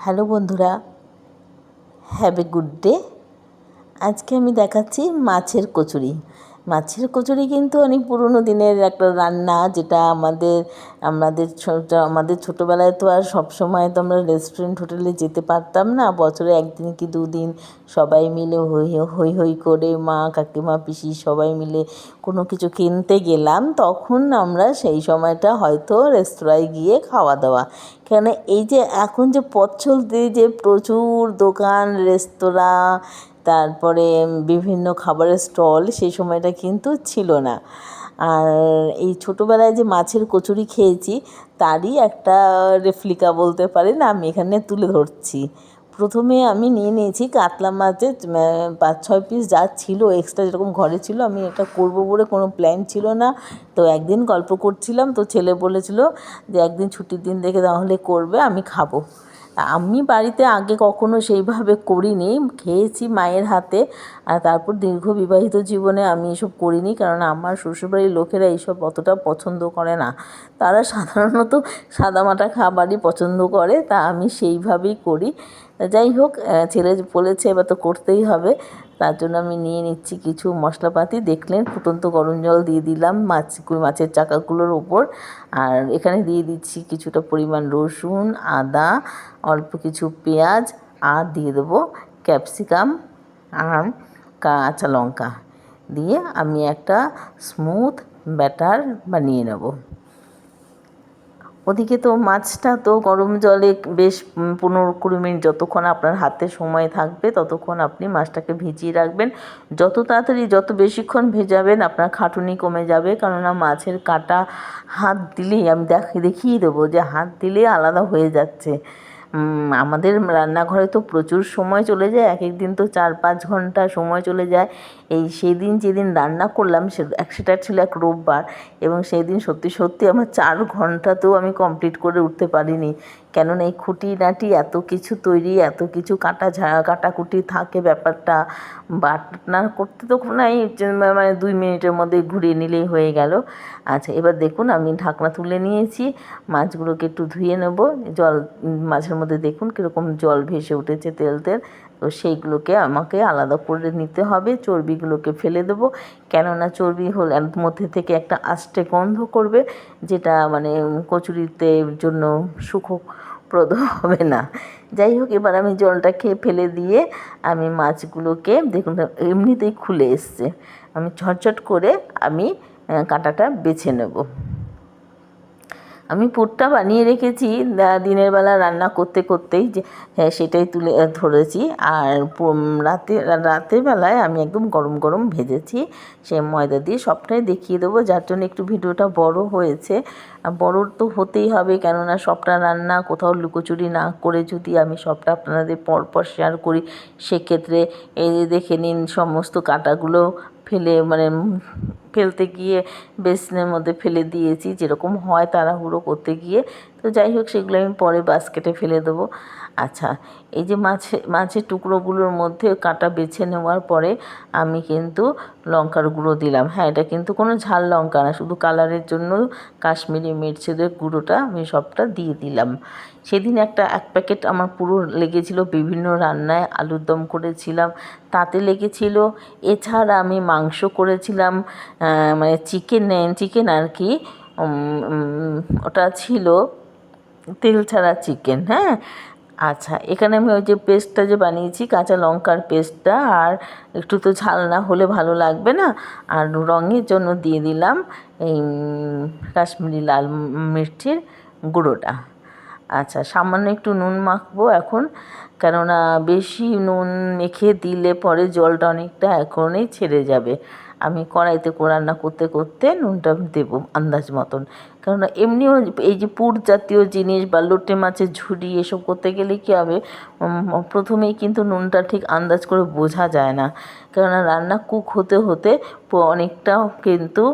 Hello বন্ধুরা, have a good day. আজকে আমি দেখাচ্ছি মাছের কচুরি। মাছের কচুরি কিন্তু অনেক পুরনো দিনের একটা রান্না, যেটা আমাদের ছোটোবেলায় তো আর সবসময় তো আমরা রেস্টুরেন্ট হোটেলে যেতে পারতাম না। বছরে একদিন কি দুদিন সবাই মিলে হই হই করে মা কাকিমা পিসি সবাই মিলে কোনো কিছু কিনতে গেলাম, তখন আমরা সেই সময়টা হয়তো রেস্তোরাঁয় গিয়ে খাওয়া দাওয়া। কেন এই যে এখন যে পথ চলতে যে প্রচুর দোকান, রেস্তোরাঁ, তারপরে বিভিন্ন খাবারের স্টল, সেই সময়টা কিন্তু ছিল না। আর এই ছোটোবেলায় যে মাছের কচুরি খেয়েছি, তারই একটা রেপ্লিকা বলতে পারেন আমি এখানে তুলে ধরছি। প্রথমে আমি নিয়ে নিয়েছি কাতলা মাছের 5-6 পিস, যা ছিল এক্সট্রা, যেরকম ঘরে ছিল। আমি এটা করব বলে কোনো প্ল্যান ছিল না। তো একদিন গল্প করছিলাম, তো ছেলে বলেছিল যে একদিন ছুটির দিন দেখে তাহলে করবে, আমি খাবো। আমি বাড়িতে আগে কখনো সেইভাবে করিনি, খেয়েছি মায়ের হাতে। আর তারপর দীর্ঘ বিবাহিত জীবনে আমি এসব করিনি, কারণ আমার শ্বশুরবাড়ির লোকেরা এইসব অতটা পছন্দ করে না। তারা সাধারণত সাদামাটা খাবারই পছন্দ করে, তা আমি সেইভাবেই করি। যাই হোক, ছেলে বলেছে এবার তো করতেই হবে, তার জন্য আমি নিয়ে নিচ্ছি কিছু মশলাপাতি। দেখলেন ফুটন্ত গরম জল দিয়ে দিলাম মাছের চাকাগুলোর ওপর। আর এখানে দিয়ে দিচ্ছি কিছুটা পরিমাণ রসুন, আদা, অল্প কিছু পেঁয়াজ, আর দিয়ে দেবো ক্যাপসিকাম আর কাঁচা লঙ্কা দিয়ে আমি একটা স্মুথ ব্যাটার বানিয়ে নেব। ওদিকে তো মাছটা তো গরম জলে বেশ 15-20 মিনিট, যতক্ষণ আপনার হাতে সময় থাকবে ততক্ষণ আপনি মাছটাকে ভিজিয়ে রাখবেন। যত তাড়াতাড়ি, যত বেশিক্ষণ ভেজাবেন আপনার খাটুনি কমে যাবে, কেননা মাছের কাঁটা হাত দিলেই, আমি দেখিয়ে দেবো যে হাত দিলেই আলাদা হয়ে যাচ্ছে। আমাদের রান্নাঘরে তো প্রচুর সময় চলে যায়, এক এক দিন তো 4-5 ঘন্টা সময় চলে যায়। সেদিন যেদিন রান্না করলাম সেটা ছিল এক রোববার, এবং সেই দিন সত্যি সত্যি আমার 4 ঘন্টাতেও আমি কমপ্লিট করে উঠতে পারিনি। কেননা এই খুঁটিনাটি এত কিছু তৈরি, এত কিছু কাটাকুটি থাকে, ব্যাপারটা বাটনা করতে তো নাই, মানে 2 মিনিটের মধ্যে ঘুরিয়ে নিলেই হয়ে গেল। আচ্ছা, এবার দেখুন আমি ঢাকনা তুলে নিয়েছি, মাছগুলোকে একটু ধুয়ে নেব। মাছের মধ্যে দেখুন কীরকম জল ভেসে উঠেছে, তেল তেল। তো সেইগুলোকে আমাকে আলাদা করে নিতে হবে, চর্বিগুলোকে ফেলে দেবো। কেননা চর্বি হলে মধ্যে থেকে একটা আষ্টে গন্ধ করবে, যেটা মানে কচুরিতে জন্য সুখপ্রদ হবে না। যাই হোক, এবার আমি জলটাকে ফেলে দিয়ে আমি মাছগুলোকে, দেখুন এমনিতেই খুলে এসছে, আমি ঝটঝট করে আমি কাঁটাটা বেছে নেব। আমি পুরটা বানিয়ে রেখেছি দিনের বেলা রান্না করতে করতেই, যে সেটাই তুলে ধরেছি। আর রাতের বেলায় আমি একদম গরম গরম ভেজেছি, সে ময়দা দিয়ে সবটাই দেখিয়ে দেবো, যার জন্য একটু ভিডিওটা বড় হয়েছে। বড় তো হতেই হবে, কেননা সবটা রান্না কোথাও লুকোচুরি না করে যদি আমি সবটা আপনাদের পরপর শেয়ার করি, সেক্ষেত্রে এই যে দেখে নিন সমস্ত কাঁটাগুলো ফেলতে গিয়ে বেসিনের মধ্যে ফেলে দিয়েছি, যেরকম হয় তাড়াহুড়ো করতে গিয়ে। তো যাই হোক, সেগুলো আমি পরে বাস্কেটে ফেলে দেবো। আচ্ছা, এই যে মাছের টুকরোগুলোর মধ্যে কাঁটা বেছে নেওয়ার পরে আমি কিন্তু লঙ্কার গুঁড়ো দিলাম। হ্যাঁ, এটা কিন্তু কোনো ঝাল লঙ্কা না, শুধু কালারের জন্য কাশ্মীরি মির্চের গুঁড়োটা আমি সবটা দিয়ে দিলাম। সেদিন এক প্যাকেট আমার পুরো লেগেছিল বিভিন্ন রান্নায়, আলুর দম করেছিলাম তাতে লেগেছিল। এছাড়া আমি মাংস করেছিলাম, মানে চিকেন আর কি, ওটা ছিল তেল ছাড়া চিকেন। হ্যাঁ, আচ্ছা, এখানে আমি ওই যে পেস্টটা যে বানিয়েছি, কাঁচা লঙ্কার পেস্টটা, আর একটু তো ঝাল না হলে ভালো লাগবে না, আর রঙের জন্য দিয়ে দিলাম এই কাশ্মীরি লাল মির্চির গুঁড়োটা। আচ্ছা, সামান্য একটু নুন মাখবো এখন, কেননা বেশি নুন মেখে দিলে পরে জলটা অনেকটা এখনই ছেড়ে যাবে। আমি কড়াইতে রান্না করতে করতে নুনটা দেবো আন্দাজ মতন, কেননা এমনিও এই যে পুর জাতীয় জিনিস বা লোটে মাছের ঝুড়ি এসব করতে গেলে কী হবে, প্রথমেই কিন্তু নুনটা ঠিক আন্দাজ করে বোঝা যায় না, কেননা রান্না কুক হতে হতে অনেকটা কিন্তু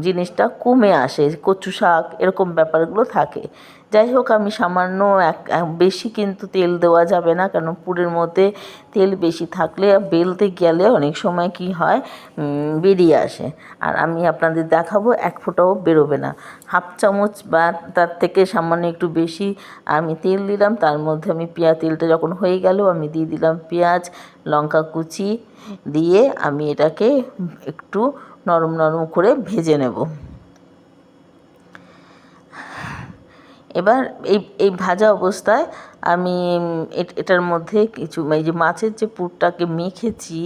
জিনিসটা কমে আসে, কচু শাক এরকম ব্যাপারগুলো থাকে। যাই হোক, আমি সামান্য বেশি কিন্তু তেল দেওয়া যাবে না, কারণ পুরের মধ্যে তেল বেশি থাকলে বেলতে গেলে অনেক সময় কি হয়, বেরিয়ে আসে। আর আমি আপনাদের দেখাবো, এক ফোঁটাও বেরোবে না। হাফ চামচ বা তার থেকে সামান্য একটু বেশি আমি তেল দিলাম, তার মধ্যে আমি তেলটা যখন হয়ে গেল আমি দিয়ে দিলাম পেঁয়াজ, লঙ্কা কুচি দিয়ে আমি এটাকে একটু নরম নরম করে ভেজে নেব। এবার এই ভাজা অবস্থায় আমি এটার মধ্যে কিছু এই যে মাছের যে পুরটাকে মেখেছি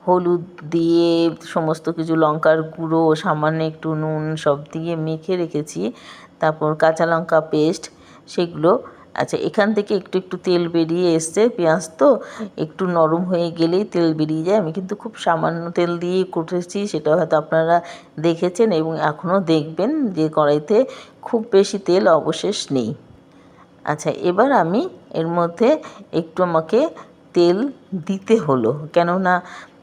হলুদ দিয়ে, সমস্ত কিছু লঙ্কার গুঁড়ো, সামান্য একটু নুন সব দিয়ে মেখে রেখেছি, তারপর কাঁচা লঙ্কা পেস্ট সেগুলো। আচ্ছা, এখান থেকে একটু একটু তেল বেরিয়ে এসছে, পেঁয়াজ তো একটু নরম হয়ে গেলেই তেল বেরিয়ে যায়। আমি কিন্তু খুব সামান্য তেল দিয়েই করেছি, সেটা হয়তো আপনারা দেখেছেন এবং এখনও দেখবেন যে কড়াইতে খুব বেশি তেল অবশেষ নেই। আচ্ছা, এবার আমি এর মধ্যে একটু আমাকে তেল দিতে হলো, কেননা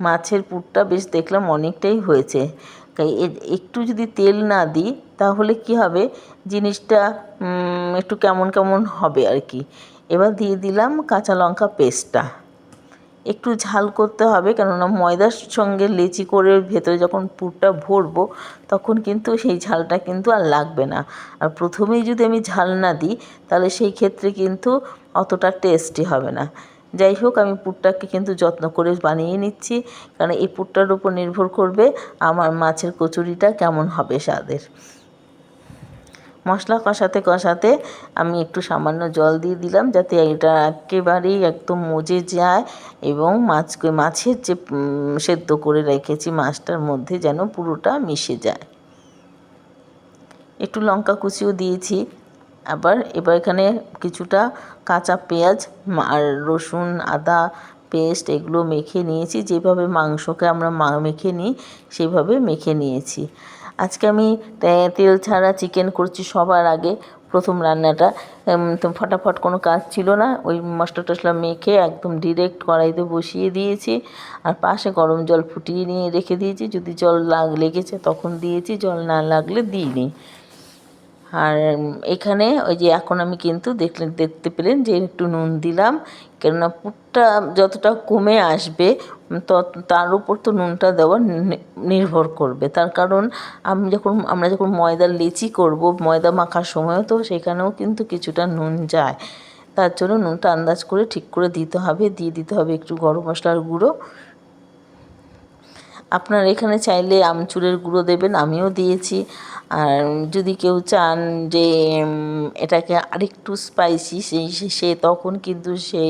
মাছের পুরটা বেশ দেখলাম অনেকটাই হয়েছে। তাই একটু যদি তেল না দিই তাহলে কি হবে, জিনিসটা একটু কেমন কেমন হবে আর কি। এবার দিয়ে দিলাম কাঁচা লঙ্কা পেস্টটা। একটু ঝাল করতে হবে, কেননা ময়দার সঙ্গে লেচি করে ভেতরে যখন পুরটা ভরবো তখন কিন্তু সেই ঝালটা কিন্তু আর লাগবে না। আর প্রথমেই যদি আমি ঝাল না দিই তাহলে সেই ক্ষেত্রে কিন্তু অতটা টেস্টি হবে না। যাই হোক, আমি পুরটাকে কিন্তু যত্ন করে বানিয়ে নিচ্ছি, কারণ এই পুরটার উপর নির্ভর করবে আমার মাছের কচুরিটা কেমন হবে স্বাদের। মশলা কষাতে কষাতে আমি একটু সামান্য জল দিয়ে দিলাম, যাতে এটা একেবারেই একদম মজে যায় এবং মাছের যে সেদ্ধ করে রেখেছি মাছটার মধ্যে যেন পুরোটা মিশে যায়। একটু লঙ্কা কুচিও দিয়েছি। এবার এখানে কিছুটা কাঁচা পেঁয়াজ আর রসুন আদা পেস্ট এগুলো মেখে নিয়েছি, যেভাবে মাংসকে আমরা মেখে নিই সেভাবে মেখে নিয়েছি। আজকে আমি তেল ছাড়া চিকেন করছি সবার আগে, প্রথম রান্নাটা। তো ফটাফট কোনো কাজ ছিল না, ওই মশলা টশলা মেখে একদম ডিরেক্ট কড়াইতে বসিয়ে দিয়েছি, আর পাশে গরম জল ফুটিয়ে নিয়ে রেখে দিয়েছি। যদি জল লেগেছে তখন দিয়েছি, জল না লাগলে দিইনি। আর এখানে ওই যে এখন আমি কিন্তু দেখতে পেলেন যে একটু নুন দিলাম, কেননা পুরটা যতটা কমে আসবে তার উপর তো নুনটা দেওয়া নির্ভর করবে। তার কারণ আমরা যখন ময়দার লেচি করব, ময়দা মাখার সময়ও তো সেখানেও কিন্তু কিছুটা নুন যায়। তার জন্য নুনটা আন্দাজ করে ঠিক করে দিতে হবে। দিয়ে দিতে হবে একটু গরম মশলার গুঁড়ো। আপনারা এখানে চাইলে আমচুরের গুঁড়ো দেবেন, আমিও দিয়েছি। আর যদি কেউ চান যে এটাকে আরেকটু স্পাইসি, সে তখন কিন্তু সে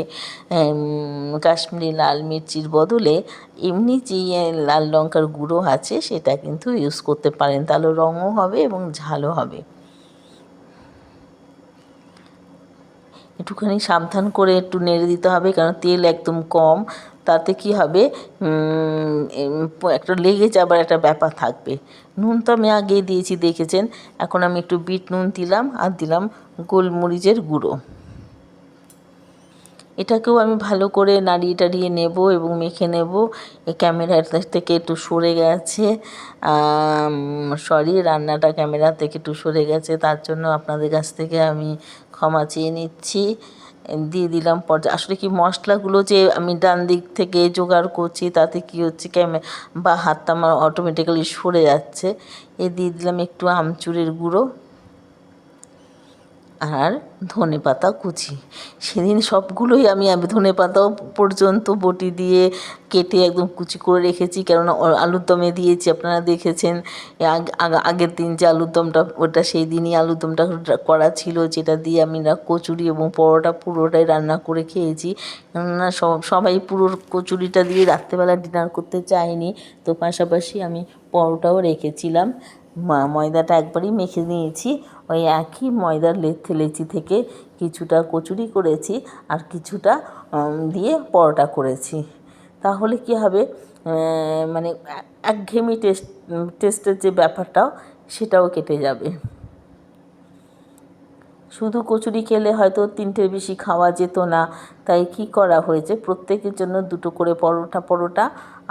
কাশ্মীরি লাল মির্চির বদলে এমনি যে লাল লঙ্কার গুঁড়ো আছে সেটা কিন্তু ইউজ করতে পারেন, তাহলে রঙও হবে এবং ঝালও হবে। একটুখানি সাবধান করে একটু নেড়ে দিতে হবে, কারণ তেল একদম কম, তাতে কি হবে একটা লেগে যাবার একটা ব্যাপার থাকবে। নুন তো আমি আগেই দিয়েছি দেখেছেন। এখন আমি একটু বিট নুন দিলাম আর দিলাম গোলমরিচের গুঁড়ো। এটাকেও আমি ভালো করে নাড়িয়ে টাড়িয়ে নেব এবং মেখে নেব। এই ক্যামেরার থেকে একটু সরে গেছে, সরি, রান্নাটা ক্যামেরা থেকে একটু সরে গেছে, তার জন্য আপনাদের কাছ থেকে আমি ক্ষমা চেয়ে নিচ্ছি। দিয়ে দিলাম আসলে কি মশলাগুলো যে আমি ডান দিক থেকে জোগাড় করছি তাতে কি হচ্ছে, বা হাতটা আমার অটোমেটিক্যালি সরে যাচ্ছে। দিয়ে দিলাম একটু আমচুরের গুঁড়ো আর ধনেপাতা কুচি। সেদিন সবগুলোই আমি ধনেপাতাও পর্যন্ত বটি দিয়ে কেটে একদম কুচি করে রেখেছি, কেননা আলুর দমে দিয়েছি। আপনারা দেখেছেন আগের দিন যে আলুর দমটা, ওটা সেই দিনই আলুর দমটা করা ছিল, যেটা দিয়ে আমি কচুরি এবং পরোটা পুরোটাই রান্না করে খেয়েছি। কেননা সবাই পুরো কচুরিটা দিয়ে রাত্রেবেলা ডিনার করতে চায়নি, তো পাশাপাশি আমি পরোটাও রেখেছিলাম। ময়দাটা একবারই মেখে নিয়েছি, ওই একই ময়দার লেচি থেকে কিছুটা কচুরি করেছি আর কিছুটা দিয়ে পরোটা করেছি। তাহলে কি হবে, মানে একঘেয়েমি টেস্টের যে ব্যাপারটাও সেটাও কেটে যাবে। শুধু কচুরি খেলে হয়তো 3টের বেশি খাওয়া যেত না, তাই কি করা হয়েছে, প্রত্যেকের জন্য 2টো করে পরোটা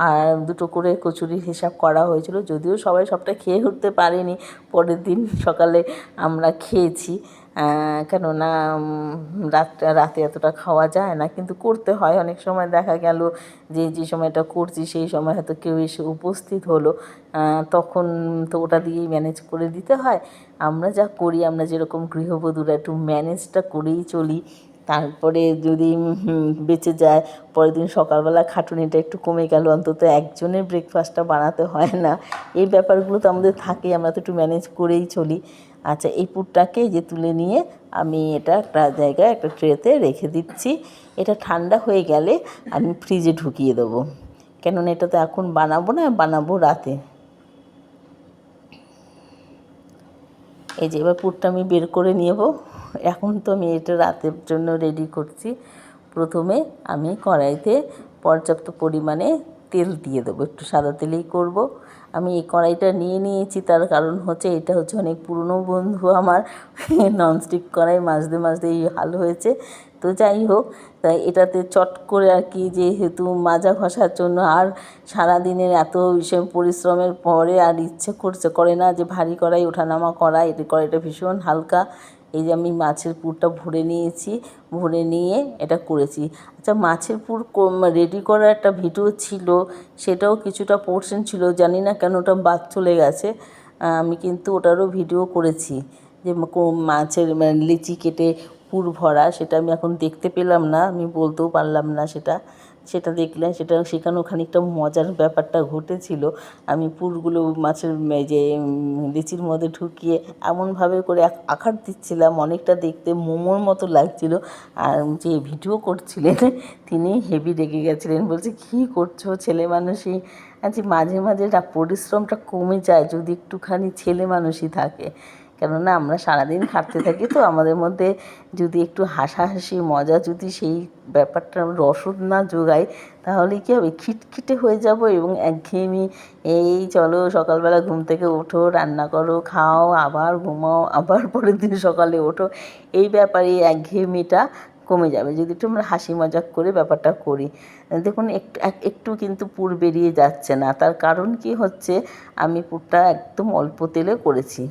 আর 2টো করে কচুরির হিসাব করা হয়েছিল। যদিও সবাই সবটা খেয়ে উঠতে পারেনি, পরের দিন সকালে আমরা খেয়েছি। কেননা রাতে এতটা খাওয়া যায় না, কিন্তু করতে হয়। অনেক সময় দেখা গেল যে সময়টা করছি সেই সময় হয়তো কেউ এসে উপস্থিত হলো, তখন তো ওটা দিয়েই ম্যানেজ করে দিতে হয়। আমরা যা করি, আমরা যেরকম গৃহবধূরা একটু ম্যানেজটা করেই চলি। তারপরে যদি বেঁচে যায়, পরের দিন সকালবেলা খাটুনিটা একটু কমে গেল, অন্তত একজনের ব্রেকফাস্টটা বানাতে হয় না। এই ব্যাপারগুলো তো আমাদের থাকে, আমরা তো একটু ম্যানেজ করেই চলি। আচ্ছা, এই পুরটাকে যে তুলে নিয়ে আমি এটা একটা জায়গায় একটা ট্রেতে রেখে দিচ্ছি। এটা ঠান্ডা হয়ে গেলে আমি ফ্রিজে ঢুকিয়ে দেবো, কেননা এটা তো এখন বানাবো না, বানাবো রাতে। এই যে এবার পুরটা আমি বের করে নেব। এখন তো আমি এটা রাতের জন্য রেডি করছি। প্রথমে আমি কড়াইতে পর্যাপ্ত পরিমাণে তেল দিয়ে দেবো, একটু সাদা তেলেই করব। আমি এই কড়াইটা নিয়েছি, তার কারণ হচ্ছে এটা হচ্ছে অনেক পুরনো বন্ধু আমার, ননস্টিক কড়াই, মাজতে মাজতেই হাল হয়েছে। তো যাই হোক, তাই এটাতে চট করে আর কি, যেহেতু মাজা ঘষার জন্য আর সারাদিনের এত পরিশ্রমের পরে আর ইচ্ছে করে না যে ভারী কড়াই ওঠানামা করা। কড়াইটা ভীষণ হালকা। এই যে আমি মাছের পুরটা ভরে নিয়েছি, ভরে নিয়ে এটা করেছি। আচ্ছা, মাছের পুর রেডি করার একটা ভিডিও ছিল, সেটাও কিছুটা পোর্শন ছিল, জানি না কেন ওটা বাদ চলে গেছে। আমি কিন্তু ওটারও ভিডিও করেছি, যে মাছের লিচি কেটে পুর ভরা, সেটা আমি এখন দেখতে পেলাম না, আমি বলতেও পারলাম না সেটা দেখলে সেখানেও খানিকটা মজার ব্যাপারটা ঘটেছিল। আমি পুরগুলো মাছের যে লিচির মধ্যে ঢুকিয়ে এমনভাবে করে আঘাত দিচ্ছিলাম, অনেকটা দেখতে মোমোর মতো লাগছিল। আর যে ভিডিও করছিলেন তিনি হেভি রেগে গেছিলেন, বলছে কী করছো ছেলে মানুষই। আচ্ছা, মাঝে মাঝে পরিশ্রমটা কমে যায় যদি একটুখানি ছেলে মানুষই থাকে, কেননা আমরা সারাদিন খাটতে থাকি, তো আমাদের মধ্যে যদি একটু হাসাহাসি মজা যদি সেই ব্যাপারটা রসদ না যোগাই, তাহলে কী হবে, খিটখিটে হয়ে যাব এবং একঘেয়েমি। এই চলো সকালবেলা ঘুম থেকে ওঠো, রান্না করো, খাও, আবার ঘুমাও, আবার পরের দিন সকালে ওঠো, এই ব্যাপারে একঘেয়েমিটা কমে যাবে যদি একটু আমরা হাসি মজাক করে ব্যাপারটা করি। দেখুন, একটু কিন্তু পুর বেরিয়ে যাচ্ছে না, তার কারণ কি হচ্ছে, আমি পুরটা একদম অল্প তেলে করেছি।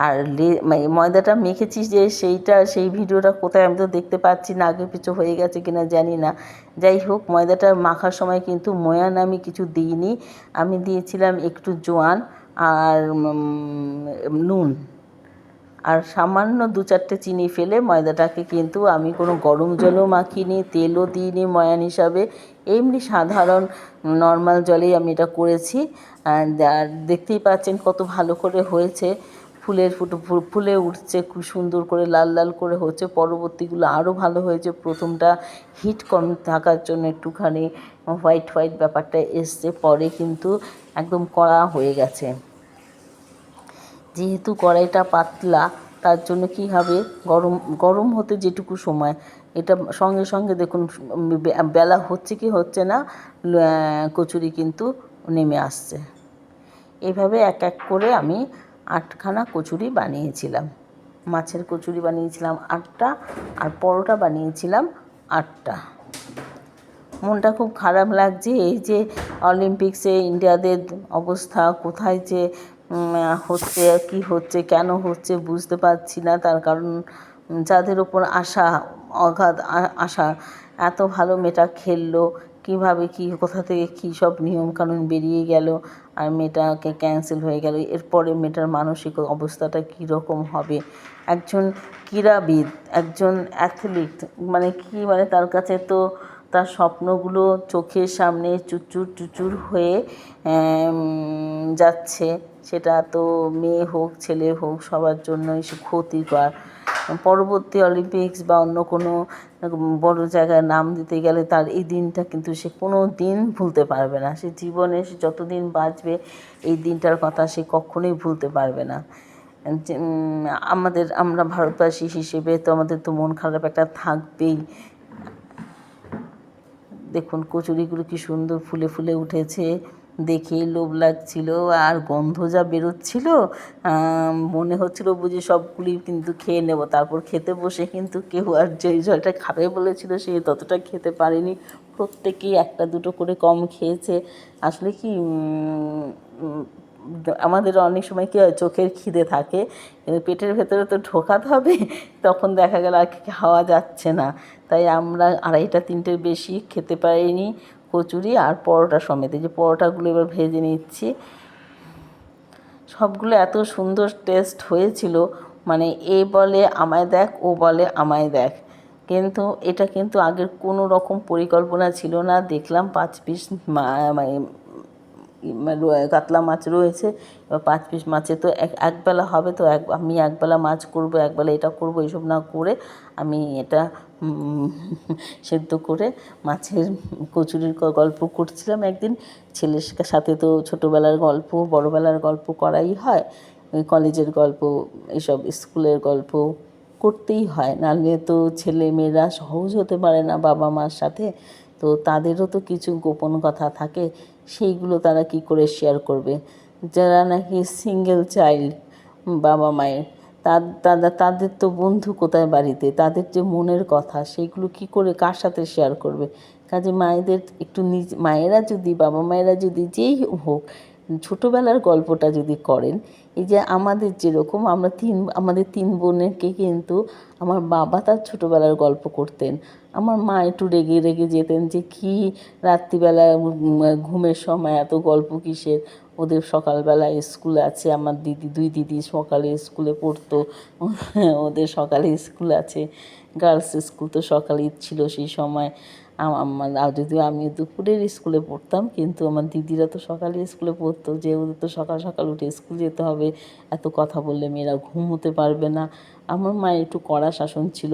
আর ময়দাটা মেখেছি যে সেই ভিডিওটা কোথায়, আমি তো দেখতে পাচ্ছি না, আগে পিছু হয়ে গেছে কিনা জানি না। যাই হোক, ময়দাটা মাখার সময় কিন্তু ময়ান আমি কিছু দিইনি, আমি দিয়েছিলাম একটু জোয়ান আর নুন আর সামান্য 2-4টে চিনি ফেলে ময়দাটাকে, কিন্তু আমি কোনো গরম জলও মাখিনি, তেলও দিইনি ময়ান হিসাবে, এমনি সাধারণ নর্মাল জলেই আমি এটা করেছি। আর দেখতেই পাচ্ছেন কত ভালো করে হয়েছে, ফুলে উঠছে, খুব সুন্দর করে লাল লাল করে হচ্ছে। পরবর্তীগুলো আরও ভালো হয়েছে, প্রথমটা হিট কম থাকার জন্য একটুখানি হোয়াইট হোয়াইট ব্যাপারটা এসছে, পরে কিন্তু একদম কড়া হয়ে গেছে। যেহেতু কড়াইটা পাতলা, তার জন্য কী হবে, গরম হতে যেটুকু সময়, এটা সঙ্গে সঙ্গে দেখুন বেলা হচ্ছে কি হচ্ছে না, কচুরি কিন্তু নেমে আসছে। এইভাবে এক এক করে আমি 8খানা কচুরি বানিয়েছিলাম। মাছের কচুরি বানিয়েছিলাম 8টা, আর পরোটা বানিয়েছিলাম 8টা। মনটা খুব খারাপ লাগছে, এই যে অলিম্পিক্সে ইন্ডিয়াদের অবস্থা কোথায় যে হচ্ছে, কী হচ্ছে, কেন হচ্ছে বুঝতে পারছি না। তার কারণ যাদের ওপর অগাধ আশা, এত ভালো মেয়েটা খেললো, কীভাবে কোথা থেকে কী সব নিয়মকানুন বেরিয়ে গেল, আর মেয়েটাকে ক্যান্সেল হয়ে গেল। এরপরে মেয়েটার মানসিক অবস্থাটা কীরকম হবে। একজন ক্রীড়াবিদ, একজন অ্যাথলিট, মানে তার কাছে তো তার স্বপ্নগুলো চোখের সামনে চুচুর হয়ে যাচ্ছে, সেটা তো মেয়ে হোক ছেলে হোক সবার জন্যই সে ক্ষতিকর। পরবর্তী অলিম্পিক্স বা অন্য কোনো বড় জায়গায় নাম দিতে গেলে তার এই দিনটা কিন্তু সে কোনো দিন ভুলতে পারবে না। সে জীবনে সে যতদিন বাঁচবে এই দিনটার কথা সে কখনোই ভুলতে পারবে না। আমরা ভারতবাসী হিসেবে তো আমাদের তো মন খারাপ একটা থাকবেই। দেখুন কচুরিগুলো কি সুন্দর ফুলে ফুলে উঠেছে, দেখেই লোভ লাগছিল, আর গন্ধ যা বেরোচ্ছিল, মনে হচ্ছিল বুঝি সবগুলি কিন্তু খেয়ে নেব। তারপর খেতে বসে কিন্তু কেউ আর যেই জলটা খাবে বলেছিল সে ততটা খেতে পারেনি, প্রত্যেকেই একটা দুটো করে কম খেয়েছে। আসলে কি আমাদের অনেক সময় কী হয়, চোখের খিদে থাকে কিন্তু পেটের ভেতরে তো ঢোকাতে হবে, তখন দেখা গেল আর খাওয়া যাচ্ছে না। তাই আমরা আড়াইটা তিনটের বেশি খেতে পারিনি কচুরি আর পরোটা সমেত। এই যে পরোটাগুলো এবার ভেজে নিচ্ছি, সবগুলো এত সুন্দর টেস্ট হয়েছিল, মানে এ বলে আমায় দেখ, ও বলে আমায় দেখ। কিন্তু এটা কিন্তু আগের কোনো রকম পরিকল্পনা ছিল না। দেখলাম 5 পিস কাতলা মাছ রয়েছে, এবার 5 পিস মাছে তো একবেলা হবে, তো আমি একবেলা মাছ করব, একবেলা এটা করব, এইসব না করে আমি এটা সেদ্ধ করে মাছের কচুরির গল্প করছিলাম একদিন ছেলের সাথে। তো ছোটোবেলার গল্প বড়োবেলার গল্প করাই হয়, কলেজের গল্প এসব স্কুলের গল্প করতেই হয়, নাহলে তো ছেলে মেয়েরা সহজ হতে পারে না বাবা মার সাথে। তো তাদেরও তো কিছু গোপন কথা থাকে, সেইগুলো তারা কি করে শেয়ার করবে, যারা নাকি সিঙ্গেল চাইল্ড বাবা মায়ের, তাদের তো বন্ধু কোথায় বাড়িতে, তাদের যে মনের কথা সেইগুলো কি করে কার সাথে শেয়ার করবে। কাজে মায়েদের একটু মায়েরা যদি, বাবা মায়েরা যদি যেই হোক, ছোটোবেলার গল্পটা যদি করেন, এই যে আমাদের যেরকম আমাদের 3 বোনেরকে কিন্তু আমার বাবা তার ছোটোবেলার গল্প করতেন। আমার মা একটু রেগে রেগে যেতেন যে কী রাত্রিবেলা ঘুমের সময় এত গল্প কিসের, ওদের সকালবেলা স্কুল আছে। আমার দুই দিদি সকালে স্কুলে পড়তো, ওদের সকালে স্কুল আছে, গার্লস স্কুল তো সকালেই ছিল সেই সময়। যদিও আমি দুপুরের স্কুলে পড়তাম, কিন্তু আমার দিদিরা তো সকালে স্কুলে পড়তো, যে ওদের তো সকাল সকাল উঠে স্কুল যেতে হবে, এত কথা বললে মেয়েরা ঘুমোতে পারবে না। আমার মায়ের একটু কড়া শাসন ছিল।